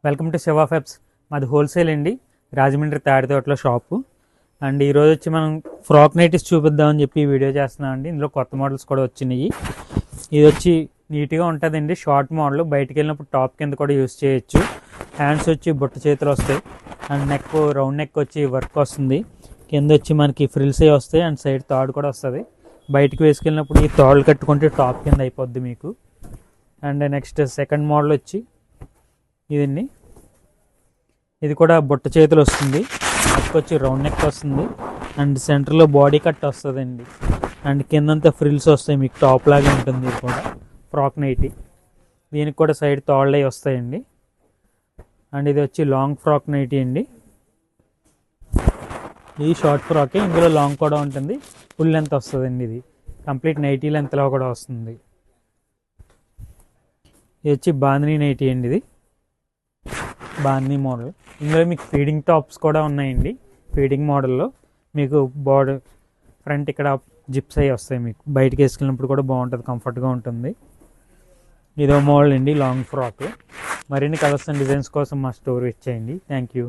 Welcome to Shiva ఫెబ్స్. మాది wholesale అండి, Rajahmundry తాడితోటలో shop. And ఈరోజు వచ్చి మనం ఫ్రాక్ నైటీస్ చూపిద్దామని చెప్పి వీడియో చేస్తున్నాం అండి. ఇందులో కొత్త మోడల్స్ కూడా వచ్చినాయి. ఇది వచ్చి నీట్గా ఉంటుందండి, షార్ట్ మోడల్. బయటికి వెళ్ళినప్పుడు టాప్ కింద కూడా యూస్ చేయొచ్చు. హ్యాండ్స్ వచ్చి బుట్ట చేతులు వస్తాయి. అండ్ నెక్ రౌండ్ నెక్ వచ్చి వర్క్ వస్తుంది. కింద వచ్చి మనకి ఫ్రిల్స్ వస్తాయి. అండ్ సైడ్ తాడు కూడా వస్తుంది. బయటికి వేసుకెళ్ళినప్పుడు ఈ తాళ్ళు కట్టుకుంటే టాప్ కింద అయిపోద్ది మీకు. అండ్ నెక్స్ట్ సెకండ్ మోడల్ వచ్చి ఇదండి. ఇది కూడా బుట్ట చేతులు వస్తుంది. నెక్ వచ్చి రౌండ్ నెక్ వస్తుంది. అండ్ సెంటర్లో బాడీ కట్ వస్తుందండి. అండ్ కిందంతా ఫ్రిల్స్ వస్తాయి, మీకు టాప్ లాగా ఉంటుంది. ఇది కూడా ఫ్రాక్ నైటీ. దీనికి కూడా సైడ్ తాళ్ళే వస్తాయండి. అండ్ ఇది వచ్చి లాంగ్ ఫ్రాక్ నైటీ అండి. ఇది షార్ట్ ఫ్రాకే, ఇందులో లాంగ్ కూడా ఉంటుంది. ఫుల్ లెంత్ వస్తుందండి. ఇది కంప్లీట్ నైటీ లెంత్లో కూడా వస్తుంది. ఇది వచ్చి బాందినీ నైటీ అండి. ఇది బాందినీ మోడల్. ఇందులో మీకు ఫీడింగ్ టాప్స్ కూడా ఉన్నాయండి. ఫీడింగ్ మోడల్లో మీకు బార్డర్ ఫ్రంట్ ఇక్కడ జిప్స్ అవి వస్తాయి. మీకు బయటకు వేసుకెళ్ళినప్పుడు కూడా బాగుంటుంది, కంఫర్ట్గా ఉంటుంది. ఇదో మోడల్ అండి, లాంగ్ ఫ్రాక్. మరిన్ని కలర్స్ అండ్ డిజైన్స్ కోసం మా స్టోర్ ఇచ్చేయండి. Thank you.